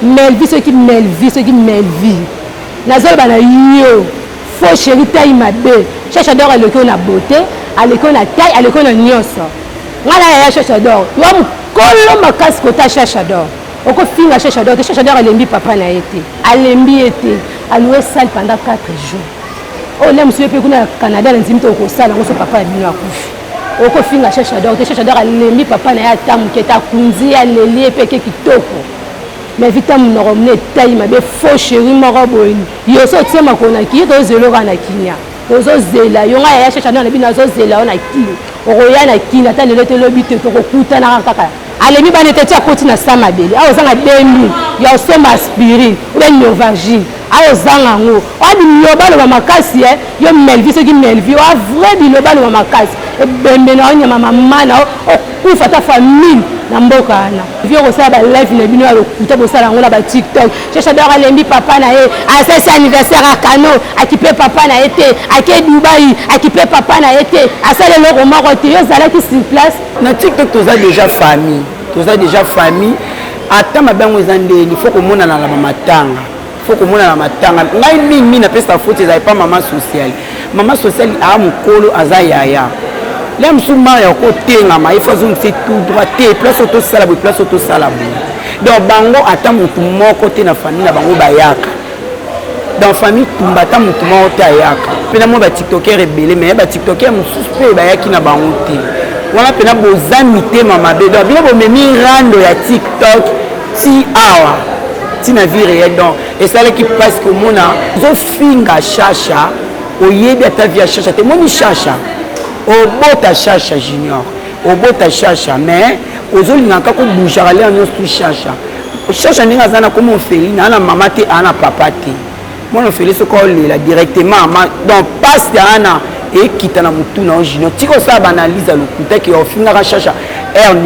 Melvi ce qui Melvi. Nazol bana yo. Faux chéri taille ma bé. Cherche d'or à l'école la beauté, à l'école la taille, à l'école la nyonso. Ngala ya cherche d'or. Yo am kolo makasi kota cherche d'or. Oko finga cherche d'or, cherche d'or alembi papa na été. Alembi été. A loué salle pendant 4 jours. Oh là monsieur pe kuna Canada nzimto ko sala ngoso papa ya bino akufi. Oko finga cherche d'or alembi papa na ya tamu keta kunzi ya leli peke kitoko. Mais vite mon romne taille ma be faux chéri moko boyini yo so tsema kona ki to zelo kana kinya to zo zela yo nga ya cherche na bina zo zela na ki oroya na ki na tane lete lobite to ko kutana kaka ale mi bane tete akoti na sama bele awo zanga demi ya soma spirit ou novagine awo zanga ngo adi nyobalo ba makasi yo Melvi ce qui Melvi wa vrai bilobalo ba makasi e bembe na nyama mama na o kufa ta famille na mboka ana vio ko sala live na bino alo kuta ko sala ngona ba TikTok cherche d'or alembi papa na ye a c'est anniversaire à Kano akipe papa na été ake Dubai akipe papa na été a sala le roma rote yo zala ki sur place na TikTok toza déjà famille ata mabango ezande il faut ko mona na la matanga faut que mona na matanga ngai mingi na pesa faute za pas maman sociale a mukolo azayaya les musulmans ya côté ngama il faut zoom c'est tout droit place auto sala donc bango ata mutu moko te na famille na bango bayaka dans famille tumbata mutu moko te ayaka pena mo ba tiktoker rebelle mais ba tiktoker mususu pe bayaki na bango te wana pena bozami te mama be donc bien bo memi rando ya TikTok ti awa ti na vie réelle donc et ça qui passe que mona zo finga chacha oyebi ata via chacha te moni chacha obota chacha junior obota chacha mais ozolinga ko bouger les annonces tout chacha ninga zana comme Ophélie na maman te ana papa te mon Ophélie ce qu'on la directement donc passe ana et quitte na mutu na junior tiko ça analyse le kuta ki ofinga chacha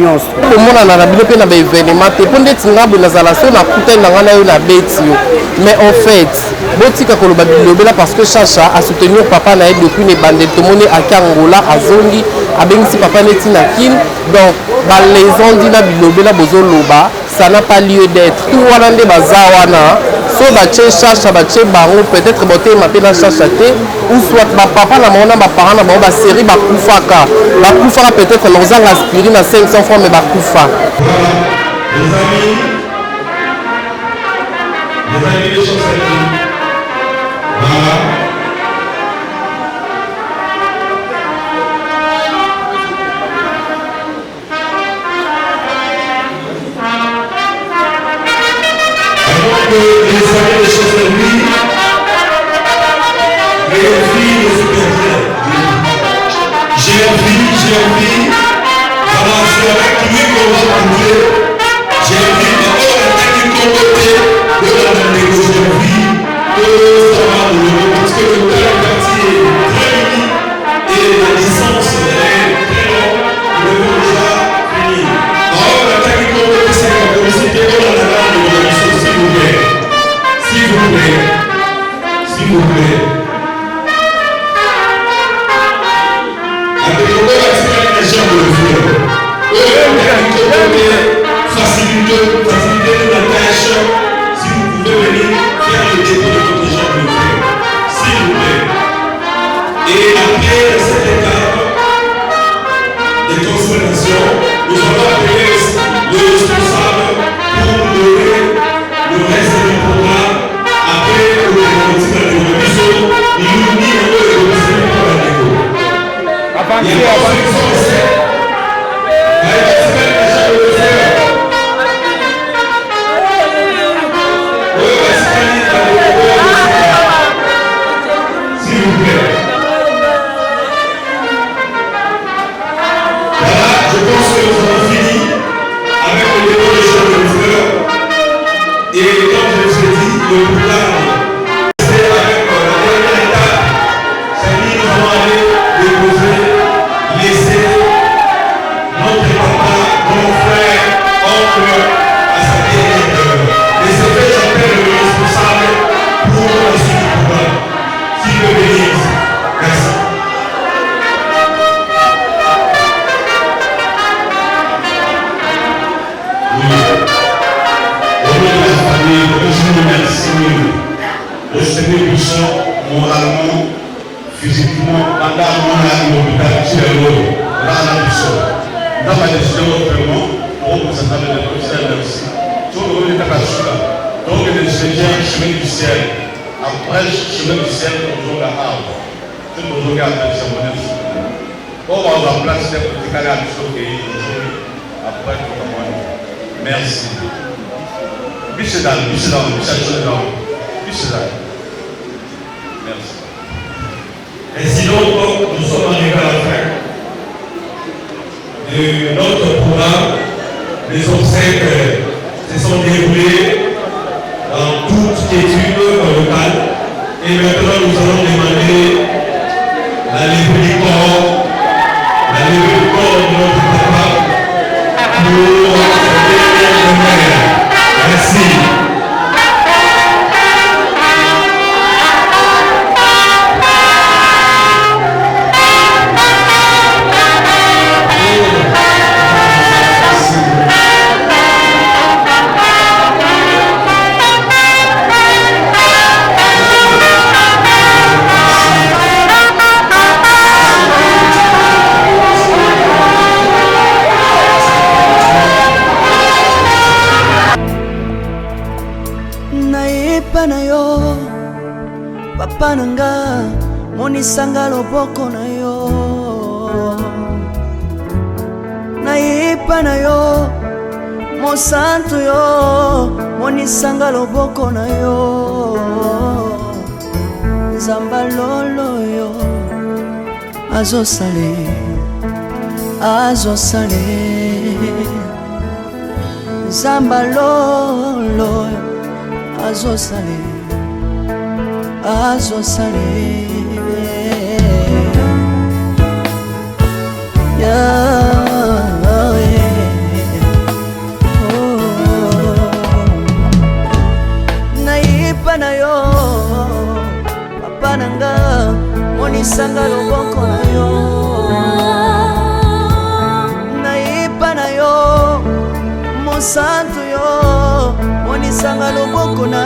nyonso ko mona na bino pe na ba événement te ponde tinga bo na zala so na kuta na ngana yo na betio mais en fait botika ko loba bilobela parce que chacha a soutenir papa na depuis ne bande to moni akangola azongi abengisi papa neti na kin donc ba les gens dit na bilobela bozo loba ça n'a pas lieu d'être tout wana nde bazawana so ba che chacha ba che bango peut-être boté maté na chacha te ou soit ba papa na mona ba parents na ba série ba kufaka peut-être l'ozang aspirine à 500 francs mais ba kufa les amis les choses voilà les amis des choses de lui et les filles de super j'ai envie voilà c'est avec lui qu'on va trouver j'ai envie de la négocier que ça va nous parce que le quartier est très uni et la distance est très longue nous devons déjà finir alors l'attaque qui compte c'est la communauté de la négociation s'il vous plaît avec le corps les gens de le faire faciliter merci. Le Seigneur Buisson, moralement, physiquement, mentalement, à l'hôpital, c'est heureux. Là, on a Buisson. Dans ma décision autrement, pour que ça s'appelle le ciel merci. Tout le monde est à la suite. Donc, le Seigneur, chemin du ciel. Après, chemin du ciel, on joue la harpe. Tout le monde regarde le ceremonial. On va avoir place de petit carré à Buisson et après, tout le monde. Merci. Bichedal. Merci. Ainsi donc, nous sommes arrivés à la fin de notre programme. Les obsèques se sont déroulées dans toute quiétude locale. Et maintenant, nous allons demander la levée du corps de notre papa pour le maire. Merci. na yo papa nanga monisanga loboko na yo nayepa na yo mosantu yo monisanga loboko na yo nzamba lolo yo azosale nzamba lolo azosale nayipa na yo papa nanga monisanga loboko na yo nayipa na yo mosantu yo monisanga loboko na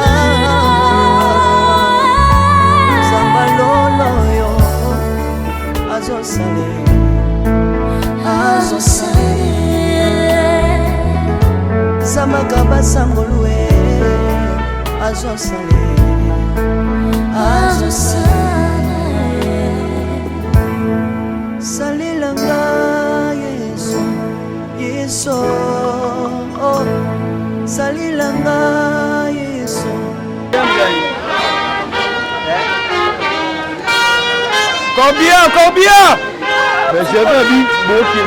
nzamba lolo yo azosale samaka basangolue azosale salilanga yeso salilanga yeso Combien Mais j'avais vu beaucoup de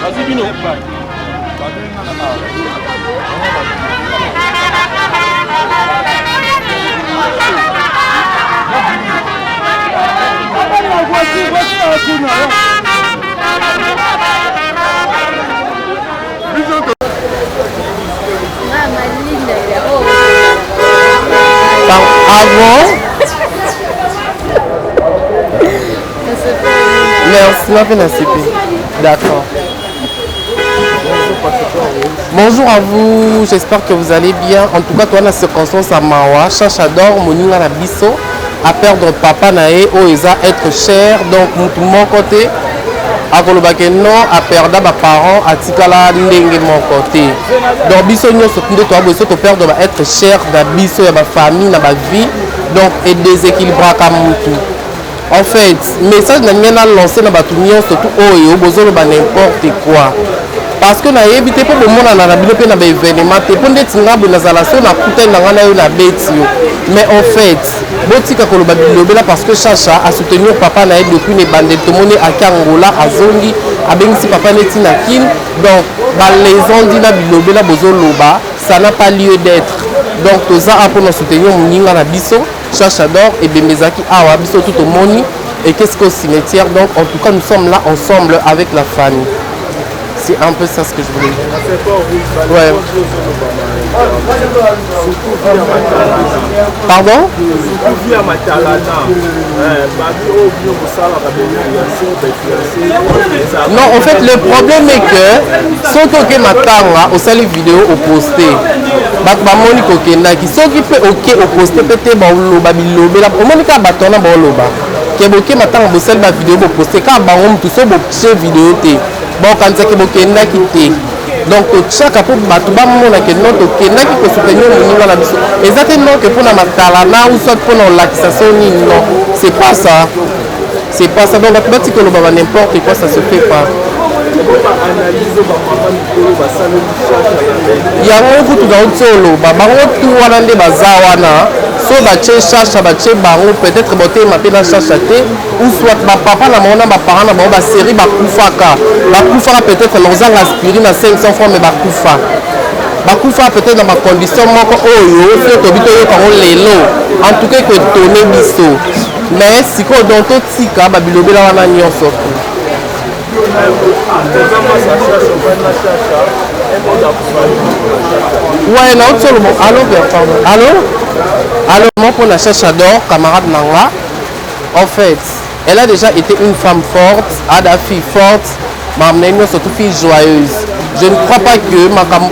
Vas-y Bino. Avant. Merci. Tina fait la CP. D'accord. Bonjour à vous, j'espère que vous allez bien. En tout cas, toi, la circonstance à Mawa, Chacha d'or, Moninga na biso, à perdre papa nae, oeza être cher. Donc, mon côté, à Kolobake non, à perdre mes parents, à Tikala, l'engue mon côté. Donc, biso nous sommes toi, biso to perdre va être cher, da biso ya ma famille, na ma vie. Donc, et déséquilibré comme tout. En fait, message n'a rien à lancer dans bato surtout oyo bozolo ba n'importe quoi. Parce que na éviter pour le monde na bino pe na ba événement te pour ndeti ngabo na zala so na kuta na ngana yo na beti yo. Mais en fait, botika koloba bilobela parce que Chacha a soutenir papa na depuis ne bande to moni a Kangola azongi abengisi papa neti na kin. Donc ba les gens dit na bilobela bozolo ba, ça n'a pas lieu d'être. Donc tout ça pour nous soutenir moninga na biso. Chacha d'or et Bemezaki Awa biso tout au moni et qu'est-ce qu'au cimetière. Donc en tout cas nous sommes là ensemble avec la famille. C'est un peu ça ce que je voulais dire. Ouais. Pardon? Non, en fait le problème est que si on a matanga au sali vidéo au posté ba moni ko kendaki soki pe OK au posté peut-être ba loba bilobela o moni ka batona ba loba ke boke matanga bo sali ba vidéo bo posté ka ba ngom tout so bo che vidéo te bon quand ça ke bo kendaki te donc chaque fois bato ba mona ke non to kendaki ko soutenir moninga na biso exactement que pour na matala na ou soit pour na laxation ni non c'est pas ça. C'est pas ça, donc tu que n'importe quoi, ça se fait pas. Il y a un coup de solo, tout le bazawana, soit baché chacha, baché baron, peut-être boté maté na chacha ou soit ma papa na mon parent na ma série bakufaka. Bakufaka peut-être l'ozang aspirine à 500 francs mais bakufa. Bakufa peut-être dans ma condition moko oyo, fait tobito yo parole lelo. En tout cas que donner biso. Mais si on donne tout tika babilobela wana nyonso. Ouais, non, seulement. Allô, pardon. Allô? Allô, moi pour la Chacha d'or, camarade Nanga. En fait, elle a déjà été une femme forte, a des filles fortes, mais surtout fille joyeuse. Je ne crois pas que ma femme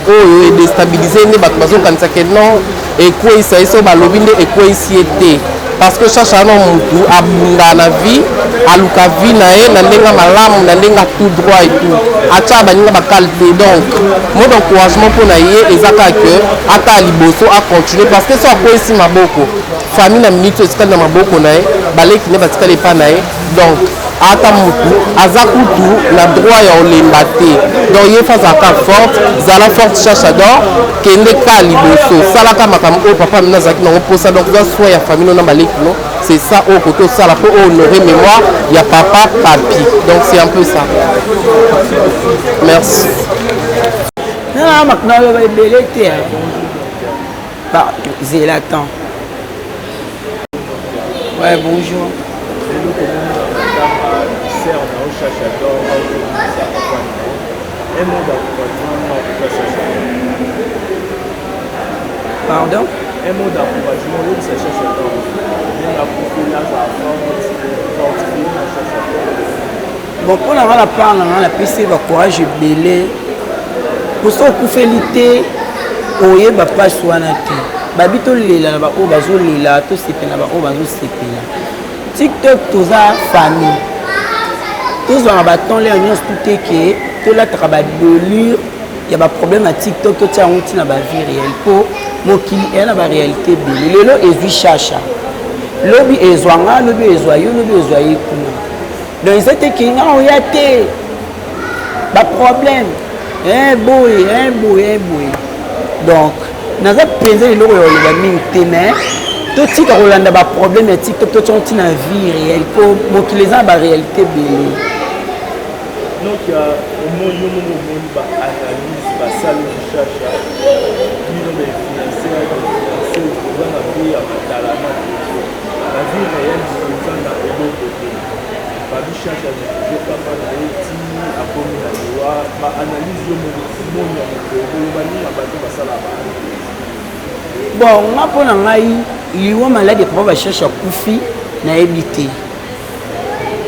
est déstabilisée, non, et quoi il s'agit de balobinde et quoi ici était. Parce que Chacha non mutu abunda na vie, aluka vie na e na lenga malamu na lenga tout droit et tout. Acha baninga ba qualité donc. Mon encouragement pour na ye ezaka que ata liboso a continuer parce que ça quoi ici maboko. Famille na minute esika na maboko na e, baleki ne batika le pa na e. Donc ata mutu azakutu na droit ya olemba te. Donc ye faza ka forte, zala forte Chacha d'or kende ka liboso. Salaka makambo papa mina zaki na oposa donc za soit ya famille na baleki. C'est ça au côté ça là pour honorer mémoire il y a papa papi donc c'est un peu ça. Merci. Non maintenant va belé te bah zélatant. Ouais bonjour. Pardon? Un mot d'encouragement, oui, c'est Chacha d'or. Bon, pour la part, on a pissé le courage belé. Pour ça, on fait l'été, on y va pas soigner. Babito lila na ba o bazo lila to sepela ba o bazo sepela. TikTok toza famille. Tous on ba ton les unions tout est que to la travail de lire, il y a pas problème à TikTok to tia on tina ba vie réelle pour mokili elle a ba réalité belé. Lelo ezui Chacha. Lobi ezwanga, lobi ezwayo, lobi ezwayi kuna. Donc c'était qui nga o yate. Ba problème. Un boy. Donc naza penza eloko ya oloba mingi te mais totika kolanda baproblème ya TikTok totonti na vie réelle po mokili eza na baréalité ebele. Donc omoni yo momo omoni baanalyse basali Chacha bino bainfluencer eza na vie ya matalama na vie réelle eza na eloko te babi Chacha toujours papa na ye ti akomi na liwa baanalyse yo moni ya mokolo koloba nini na bato basala baanalyse. Bon nga mpo na ngai liwa maladi ya papa bacherche akufi nayebi te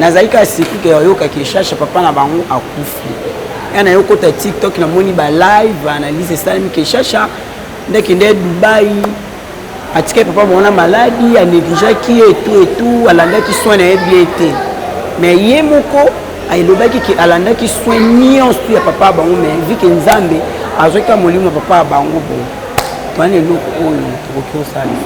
nazali ka surpris ke oyokaki cherche papa na bango akufi yana yokota TikTok namoni ba live analyse esalemi ke cherche ndeke nde Dubai atike papa mona maladi anégligeaki et tout alandaki soin na bien te mais ye moko ailobaki ke alandaki soin nyonso ya papa bango mais vu ke nzambe azoka molimo papa bango bo twana eloko oyo tokoki osala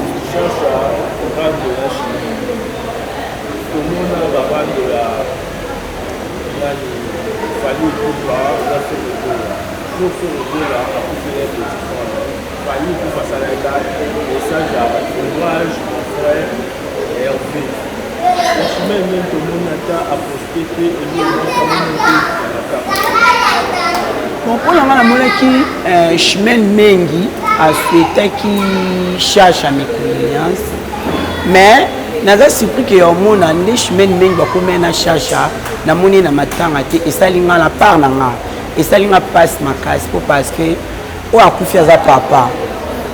bon oyo nga namonaki chemin mengi asuetaki charge ya méconnaissance mais naza surpris ke omona nde chemin mengi bakomai na charge namoni na matanga te esali nga na part na nga esali nga passe makasi po parce que oyo akufi aza papa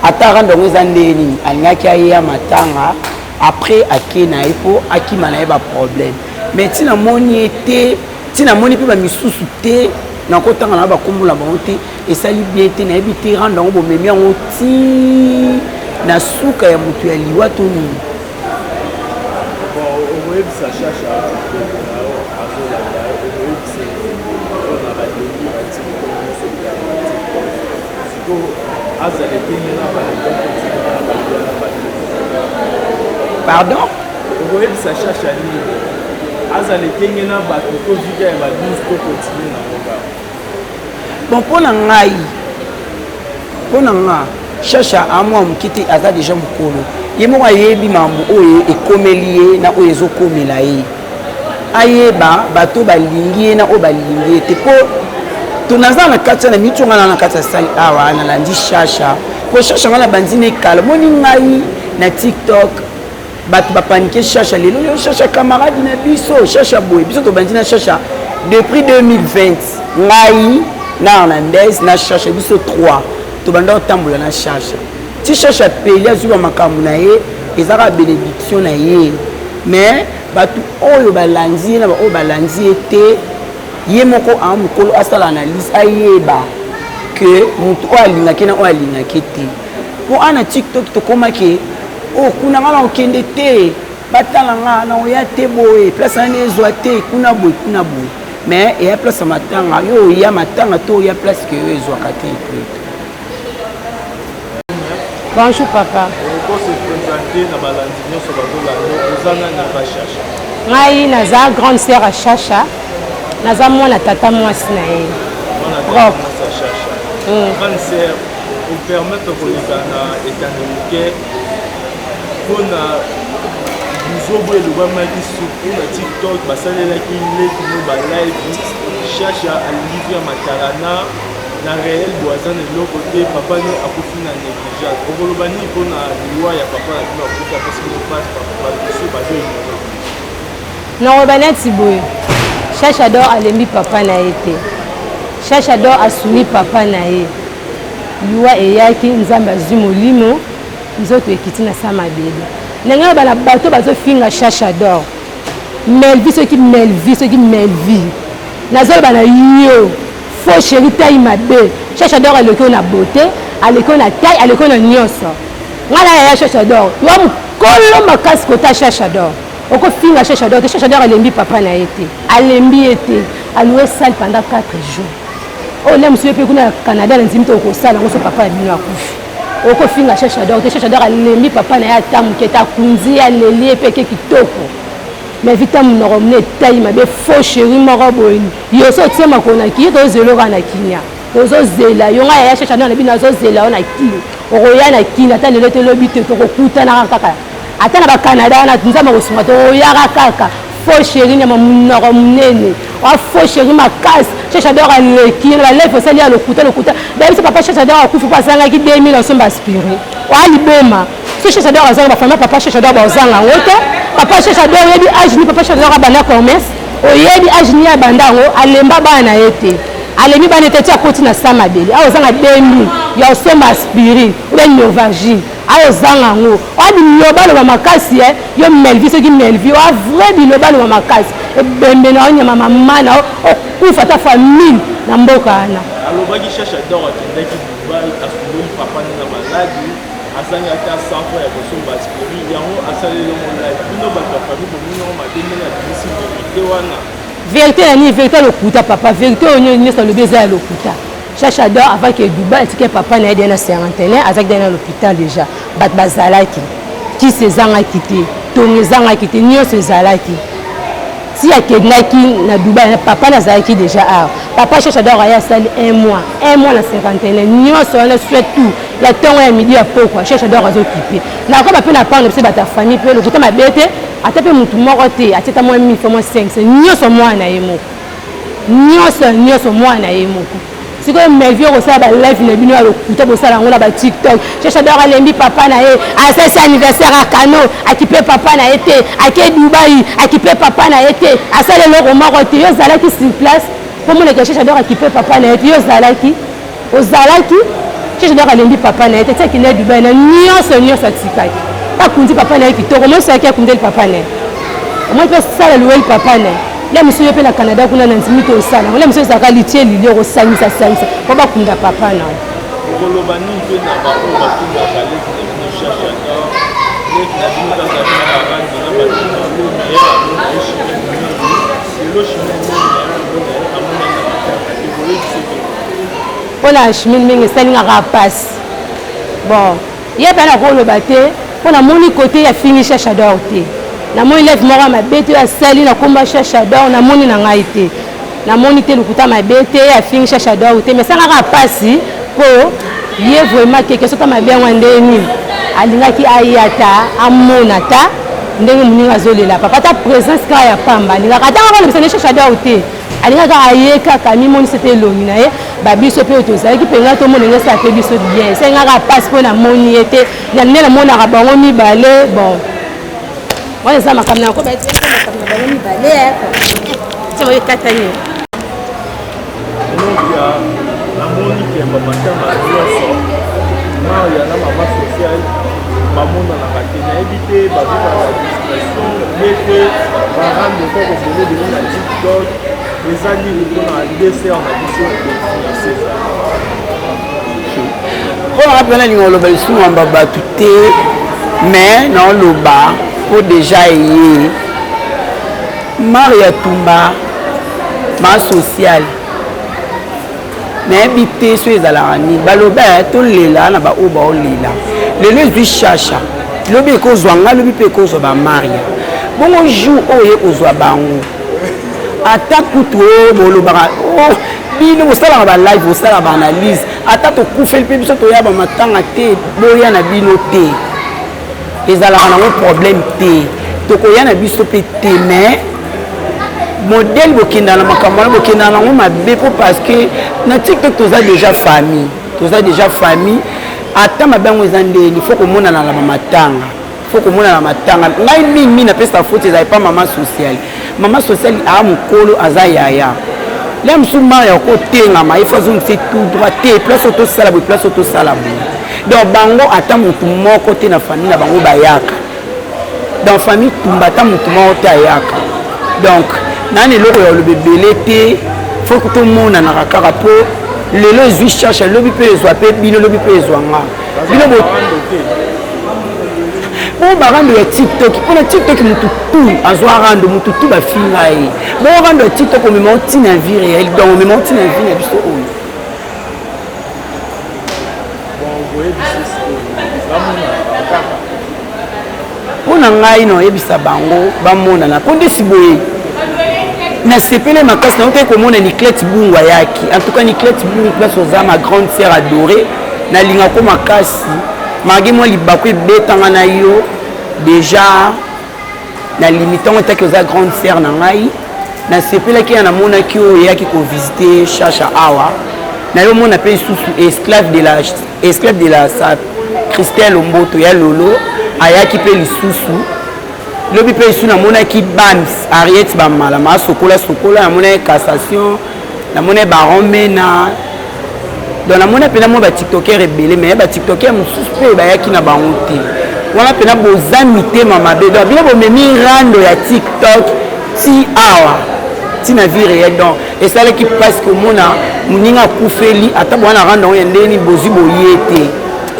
ata randongo eza ndeni alingaki ayeya matanga après ake na ye mpo akima na ye baproblème mais ntina moni ye te ntina moni mpe bamisusu te nakotanga na bakombola bango te esali bien te nayebi te randongo bomemi yango ti na suka ya moto ya liwa to nini pardon okoyebisa cherche ya nini azala ekenge na bato kozika ya baduse to continue na moka bon mpo na nga cherche amwa moke te aza deja mokolo ye moko ayebi mambo oyo ekomeli ye na oyo ezokomela ye ayeba bato balingi ye na oyo balingi ye te mpo tonaza na kati ya na mitongana na kati ya sali awa nalandi cherche mpo cherche nga na bandi na ekala moni ngai na TikTok bato bapanike cherche lelo yo cherche camarade na biso cherche boye biso tobandi na cherche depuis 2020 ngai na Hernandez na cherche biso 3 tobanda kotambola na cherche ti cherche apeli azwi bamakambo na ye ezaka bénédiction na ye mais bato oyo balandi ye na baoyo balandi ye te ye moko a mokolo asala analyse ayeba ke moto oyo alingaki na oyo alingaki te mpo ana TikTok tokomaki o kuna nga na okende te batala nga na oya te boye place ana ezwa te kuna boye mais eya place ya matanga yo oya matanga to oya place ke yo ezwaka te eplete bonjour papa ngai naza grande sœur ya Chacha naza mwana tata mwasi na ye propre opermettre koleka na étanoke mpona bizobo elobamaki surtout na TikTok basalelaki leki no balive Chacha alingi ya matarana na réel boaza na eloko te papa ne akufi na négligence okoloba nini mpona liwa ya papa na bino akufi parce que passe babiso bazoyinaa nakoba neti boye Chacha dor alembi papa na ye te Chacha dor asuni papa na ye liwa eyaki nzambe azwi molimo nzoto ekiti na sa mabele ndenge bana bato bazofinga Chacha dor melvi soki melvi nazoloba na yo faux chéri taille mabe Chacha dor aleki na beauté aleki na taille aleki na nyonso nga na yaya Chacha dor yo mokolo makasi kota Chacha dor okofinga Chacha dor te Chacha dor alembi papa na ye te alembi ye te aloué salle pendant 4 jours oyo nde mosusu mpe kuna na Canada na ndimi te okosala yango so papa na bino akufi okofinga Chacha dor te Chacha dor alembi papa na ye ata moke te akunzi ye aleli ye mpe ke kitoko mais vita monoko mine etai mabe faux chéri moko boye yo so otie makolo na kini tozela oka na kinia tozozela yo ngai yaya Chacha dor na bino azozela yo na kini okoya na kini ata lelo telobi te tokokutanaka kaka ata na bacanada wana nzambe kosunga tokoyaka kaka faux chéri nyama monoko monene wa faux chéri makasi Chacha dor aleki na baleve osali ya lokuta bayebiso papa Chacha dor akufi po asangaki 2000 osomba aspiré oaliboma so Chacha dor azanga bafamia papa Chacha dor bazanga yango te papa Chacha dor oyebi age ni papa Chacha dor abanda commerce oyebi age ni abanda yango alemba bana na ye te alemi bana tete akoti na sama beli ayo zanga 2000 ya osoma aspirine ou bien Novagine ayo zanga ngo adi loba lo makasi yo melvi soki melvi wa vrai di loba lo makasi e bembe na onyama mama na okufa ta famille na mboka ana alobaki cherche d'or akendaki Dubai asungoli papa na maladi asanga ta safa ya kosomba aspirine yango asaleli molai bino bato ya famille bomino mademe na bisi vérité wana vérité na ni vérité lokuta papa vérité onyo nyesa lobi eza ya lokuta cherche d'or avant que Dubai atike papa na yede na cinquantenaire azaki dans l'hôpital déjà bat bazalaki ki sezangaki te tongezangaki te nyonso ezalaki si akednaki na Dubai papa nazalaki déjà papa cherche d'or aya asali un mois na cinquantenaire nyonso wana surtout ya ntongo ya midi ya pokwa cherche d'or azokipe nakoba mpe na panga mpe bata famille mpe lokuta mabe te ata mpe motu moko te atieta mwa 1000 fois mwa 500 nyonso mwana na ye moko nyonso mwana na ye moko sikoyo melvi okosala balive na bino ya lokuta bosala yango na batiktok cherche d'or alembi papa na ye asasi anniversaire ya kano akipe papa na ye te ake Dubai akipe papa na ye te asala eloko moko te yo ozalaki sur place mpo monaka cherche d'or akipe papa na ye te yo ozalaki cherche d'or alembi papa na ye te ti akende Dubai na nyonso atikaki akundi papa na ye kitoko mosoki akundeli papa na ye omoi mpe sala luweli papa na ye le mosusu yo mpe na Canada kuna na ndimi tosala le mosusu ezalaka litie lili okosangisa mpo bakunda papa na ye okoloba nini mpe na baoyo batungaka leki na bino cherche d'or leki na bino kaka bino babandi na batina oyo meyer lelo chimene meyer amonana mataka ekolekiseke mpona chimine mingi esalingaka mpasi bon ye mpe nakoloba te mpo namoni kote ya fini cherche d'or te namoni leve moko ya mabe te asali nakomba cherche d'or namoni na ngai te namoni te lokuta mabe te afini cherche d'or te mais esangaka mpasi mpo ye vraiment keke sota mabe yango nde nini alingaki aya ta amona ta ndenge moninga azolela papa ta présence kaka ya pamba alingaka ata kaka lobisa ne cherche d'or te alingaka aye kaka mimonisi te elongi na ye babiso mpe oyo tozalaki mpenza tomona enge esala mpe biso bien esengaka mpasi mpo namoni ye te nde namonaka bango mibale bon wana eza makambo na koba ete makambo na bango mibale ntango ekatani onokia namoni kemba matanga nyonso maya na mama sociale bamonanaka te nayebi te bazokaka discrétion ye te barande koko bele bele na tiktok eza nini mpona deser na biso kofinanse mpona nga mpena linga oloba lisumu yamba bato te mais naoloba mpo deja eye Maria Tumba ma sociale nayebi te so ezalaka nini baloba tolela na baoyo baolela lelo ezwi shasha lobi ekozwa nga lobi mpe ekozwa bamaria bongo jour oyo ekozwa bango ata kutu oyo bolobaka bino bosalaka balive bosalaka baanalyse ata tokufeli mpe biso toya bamatanga te boya na bino te ezalaka nango problème te tokoya na biso mpe te mais modèle bokenda na makambo wana bokenda nango mabe mpo parce que na tiktok toza déjà famille ata mabe yango eza ndeni fo komonana na bamatanga ngai mingi napesa faute ezali pa mama sociale aa mokolo aza yaya le mosusu maya okotengama ye fazo mose tout droit te place oyo tosala boye place oyo tosala boye donc bango ata motu moko te na famille na bango bayaka dans famille tumba ata motu moko te ayaka donc nani eloko ya oloba ebele te fo tomonanaka kaka mpo lelo ezwi cherche lobi mpe ezwa mpe bino lobi mpe ezwa nga bino bo barando ya tiktok mpona tiktok motu tu azwa rando motu tu bafinga ye bo rando ya tiktok omema otina vie réel donc omema otina vie na biso oyo mpona ngai na oyebisa bango bamonana mpo nde si boye nasepele makasi na ote komona Niclette Bungu ayaki en tout cas Niclette Bungu place oza ma grande sœur adorée nalingako makasi magi mwa libako ebetanga na yo déjà na limitango taki oza grande sœur na ngai nasepelaki ya namonaki oyo eyaki kovisite chacha awa nayo mona mpe lisusu esclave de la sa Christelle Omboto ya lolo ayaki mpe lisusu lobi mpe lisusu namonaki bams Ariette bamala masokola namonaki cassation namoni baromena donc namoni pena mo ba tiktoker ebele mais ba tiktoker mosusu pe bayaki na bango te wana pena boza mitema mabe donc bino bomemi rando ya tiktok ti awa ti na vie réelle donc esalaki parce que omona moninga akufeli ata bwana rando yango ya ndeni bozwi boye te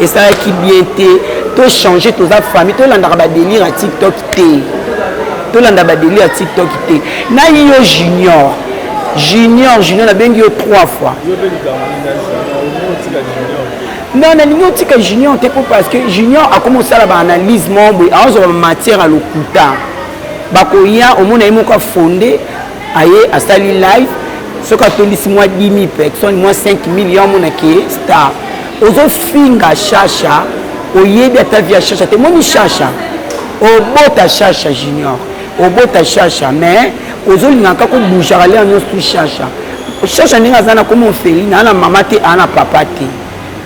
esalaki bien te tochanger toza famille tolandaka badélire ya tiktok te tolanda badélire ya tiktok te na yo junior nabengi yo 3 fois non nalingi otika junior te po parce que junior akomi osala baanalyse moboye aozwa bamatière ya lokuta bakoya omona ye moko afonde aye asali live soki atondisi mwa 10 000 personnes mwa 5 millions omonake star ozofinga shasha oyebi ata via shasha te moni shasha obota shasha junior obota shasha mais ozolingaka kobougeaka lea nyonso tu shasha ndenge aza na komi ofeli naa na mama te aa na papa te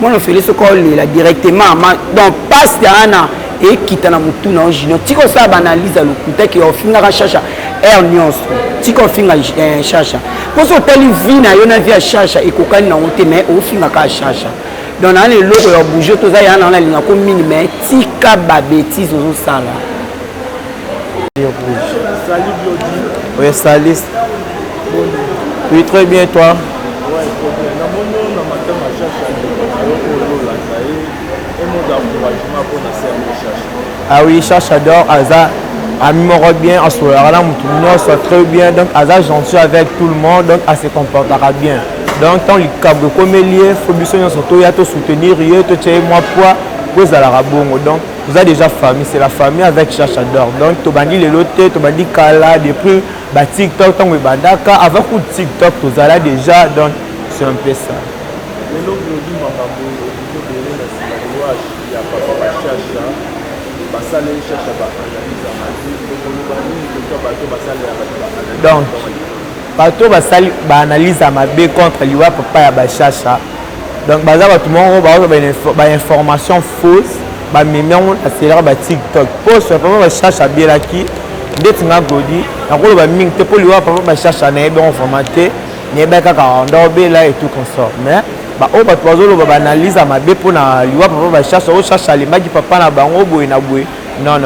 mwana ofeli soki olela directement donc paste ana ekita na motu na o junior tika osala baanalyse ya lokuta ke ofingaka shasha aire nyonso tika ofinga shasha mposo otali vi na yo na vi ya shasha ekokani nango te mais ofingaka shasha donc naa na eloko ya bouge toza ya na nalinga ko mini mais tika babétise ozosala. Salut Biodi. Oui, salut. Oui, très bien, toi. Ouais, très bien. Na mono na matin ma cherche un mot d'encouragement pour la cherche. Ah oui, cherchador, Aza, ami moro bien, à ce là, nous soit très bien, donc Aza gentil avec tout le monde, donc elle se comportera bien. Donc, tant les câbles comme lié, faut bien surtout y a tout soutenir, y a tout tirer moi poids, pour ça la rabongo. Donc, vous avez déjà famille, c'est la famille avec cherchador. Donc, tu bandis les lots, tu bandis Kala, depuis TikTok, tant que bandaka, avec tout TikTok, tu as là déjà, donc c'est un peu ça. Donc, bato basali ba analyse à ma B contre liwa papa ya ba chacha. Donc baza ba tout monde ba information fausse, ba mimon accélère ba TikTok. Post papa ba chacha bielaki, ndetinga godi, na ko ba ming te po liwa papa ba chacha na ebe on formaté, ne ba kaka ndobe là et tout comme ça. Mais ba o ba tozo ba analyse à ma B pour na liwa papa ba chacha o chacha le maki papa na bango boy na boy. Non.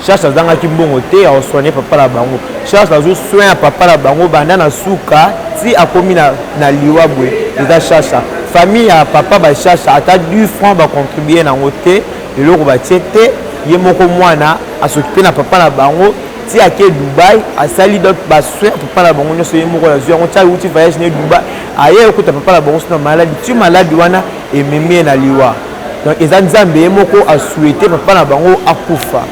Cherche à qui bon côté à soigner papa la bango. Cherche à soigner à papa la bango bandana souka si a commis na liwa boué. Les cherche famille à papa ba cherche à ta 2 francs va contribuer na côté le loko ba tete ye moko mwana à s'occuper na papa la bango si à quel Dubaï à sali d'autres ba soin papa la bango ne soyez moko la zio on t'a outil voyage ne Dubaï ailleurs que papa la bango c'est malade tu malade wana et mémé na liwa. Donc ils ont dit moko a souhaité papa na bango akufa.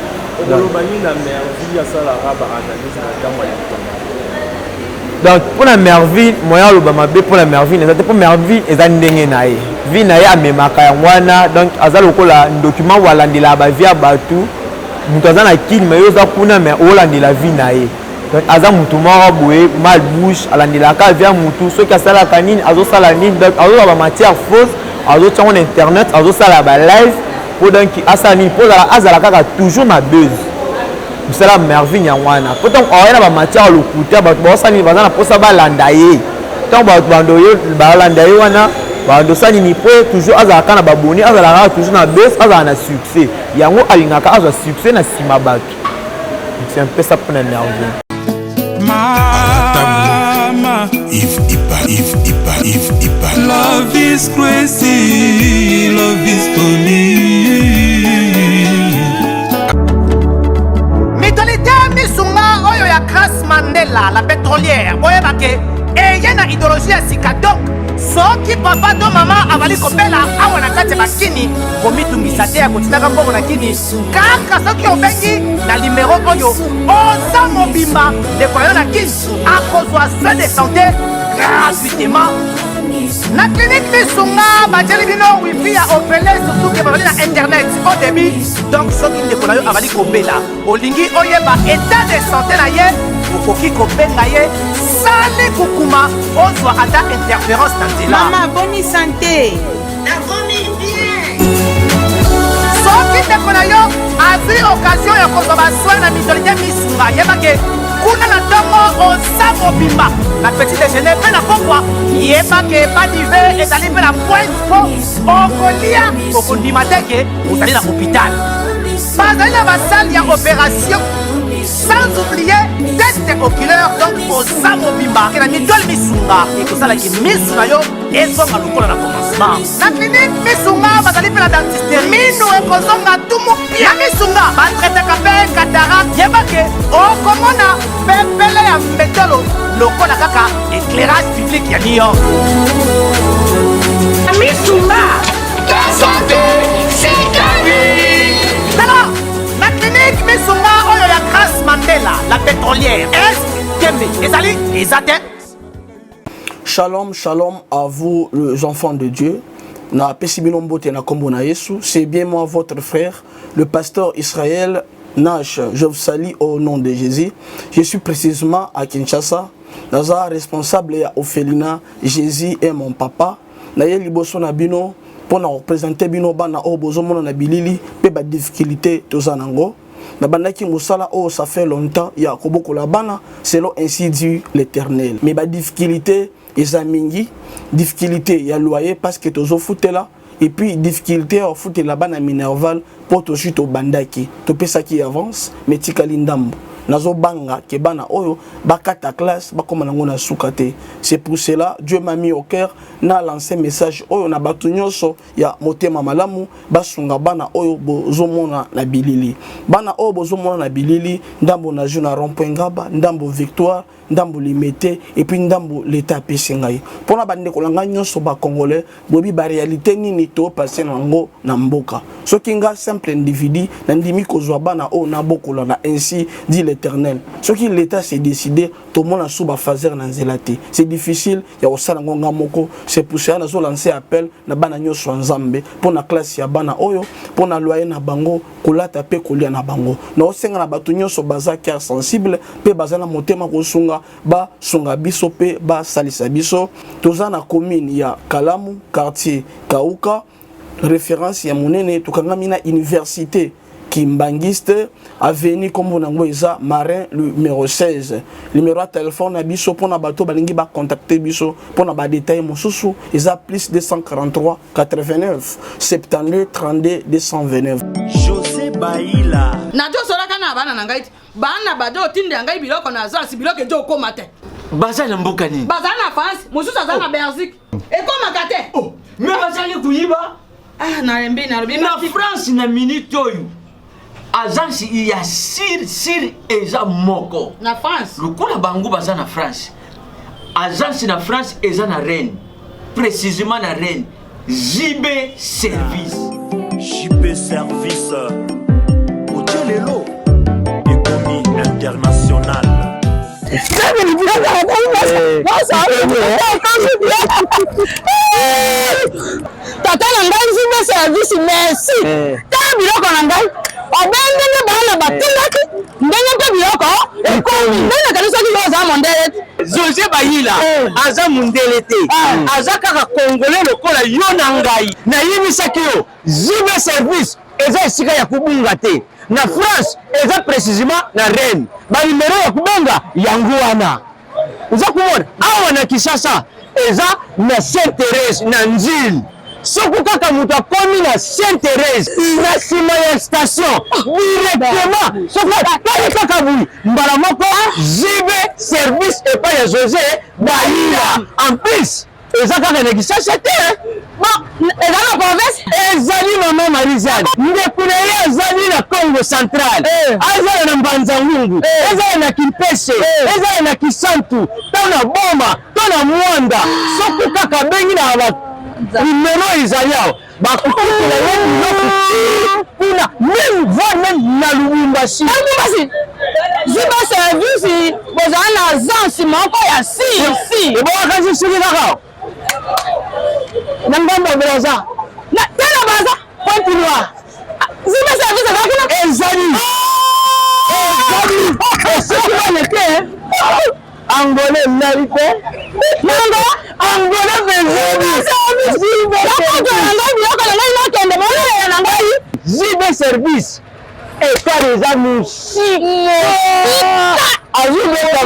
Donc pour la merveille moyen l'obama b pour la merveille c'est pour merveille ils ont ndenge na ye vie na ye amemaka wana donc azalo kola document wala ndila ba via batu mutu aza na kini mais yoza kuna mais olandela vie na ye donc aza mutu moko boye mal bouche alandelaka via mutu soki asalaka nini azosala nini donc azoba ba matière fausse azotia en internet azosala ba live pour donc asala nini pour azala kaka toujours na buzz misala merveille ya wana pourtant oyena ba matière lokuta ba bosani bazana posa balanda ye tant ba bando yo balanda ye wana bando sani ni po toujours azala kana baboni azala toujours na buzz azala na succès yango alingaka azwa succès na sima bato c'est un peu ça pour la merveille. Mama, if Ipa. Love is crazy, love is funny. Mitolite misunga oyo ya Grace Mandela, la pétrolière. Boye bake, eye na idéologie ya sika donc. Soki papa to mama avali kopela awa na kati bakini komitungisa te ya kotinaka mbongo na kini kaka soki obengi na numéro oyo oza mobimba ndeko yo na kini akozwa soin de santé gratuitement na clinique misunga batieli bino wifi ya opele surtout ke bazali na internet au début donc soki ndeko na yo avali kopela olingi oyeba état de santé na ye okoki kobenga ye sali kukuma ozwa ata interférence na nzela. Mama, bonne santé. Soki ndeko na yo azwi occasion ya kozwa basoi na mitolite misunga yebake kuna na ntongo oza mobimba na petit déjeuner mpe na pokwa yebake badive ezali mpe na pointe po okolia okondima teke ozali na hôpital bazali na basale ya opération sans oublier test oculaire donc oza mobimba ke na mitole misunga ekosalaki misu na yo ezonga lokola na commencement na clinique misunga bazali mpe na dentiste minu ekozonga tumu na misunga batretaka mpe katarak yebake okomona pepele ya mbetolo lokola kaka éclairage public ya New York na misunga ta santé c'est ta vie alors la clinique misunga oyo ya Grace Mandela la pétrolière est kembe ezali ezate. Shalom, shalom à vous les enfants de Dieu. Na Pesibinombote na Kombo na Yesu, c'est bien moi votre frère, le pasteur Israël Nash. Je vous salue au nom de Jésus. Je suis précisément à Kinshasa. Naza responsable ya Ophelina, Jésus est mon papa. Na ye liboso na bino pour représenter bino bana o bozomona na bilili pe ba difficulté tozanango. Na bandaki musala oh ça fait longtemps ya koboko la bana selon ainsi dit l'Éternel. Mais ba difficulté ezamingi difficulté ya loyer parce que tozo foutela et puis difficulté à foutre la bana minerval pour to chito bandaki to pesa qui avance mais tikali ndambo nazo banga ke bana oyo bakata classe bakoma nango na sukate. C'est pour cela Dieu m'a mis au cœur na lancé message oyo na batu nyonso ya motema malamu basunga bana oyo bozomona na bilili bana oyo bozomona na bilili ndambo na juna rond-point Ngaba ndambo Victoire ndambo limité et puis ndambo l'état pesingai pona bande kolanga nyonso ba congolais bobi ba réalité nini to passer nango na mboka soki nga simple individu na ndimi kozwa bana o na bokola na ainsi dit l'Éternel soki l'état s'est décidé tout monde sous ba fazer na nzelate c'est difficile ya osala ngonga moko c'est pour ça nazo lancer appel na bana nyonso nzambe pona classe ya bana oyo pona loyer na bango kolata pe kolia na bango na osenga na batu nyonso baza cœur sensible pe bazana motema kosunga ba sunga biso pe ba salisa biso toza na commune ya Kalamu quartier Kauka référence ya monene tukangami na université Kimbangiste avenue comme on eza Marin numéro 16 numéro de téléphone na biso pona bato balingi ba contacter biso pona ba détail mosusu eza plus 243 89 72 32 229 José Baïla na jo solaka na bana na ngai bana bado tinde ngai biloko na zasi biloko ejo koma te baza na mboka nini baza na France mosusu aza na Belgique ekoma kate oh mais bazali kuyiba na rembi na France na minute oyo agence ya sir eza moko na France lokola bango baza na France agence na France eza na Rennes précisément na Rennes JB Service Otelelo Économie internationale tata na ngai JB Service merci ta biloko na ngai obengene bana batindaki ndenge mpe biloko ekomi ndenge kanisa kiloza mondele José Baïla aza mundele te aza kaka congolais lokola yo na ngai na yimisaki yo JB Service eza esika ya kubunga te na France eza précisément na Rennes ba numéro ya kubunga yango wana uza kumona awa na Kinshasa eza na Sainte-Thérèse na Nzili soko kaka mutu akomi na Sainte-Thérèse na sima ya station directement soko kaka bui mbala moko JB Service epai ya José Baïla en plus eza kaka na Kinshasa te eza na province ezali mama Marizane ndeko na ye ezali na Congo central ezali na Mbanza-Ngungu ezali na Kimpese ezali na Kisantu to na Boma to na Mwanda soko kaka bengi na numéro ezali awa bakokutela ye biloko kuna même na Lubumbashi JB Service bozala na agence moko ya si ebokakasi soki kaka na ngambo braza na tena baza continue JB Service akakuna ezali soki angolais narite nanga angolais vezeli JB Service JB Service ekare eza mosika azobeta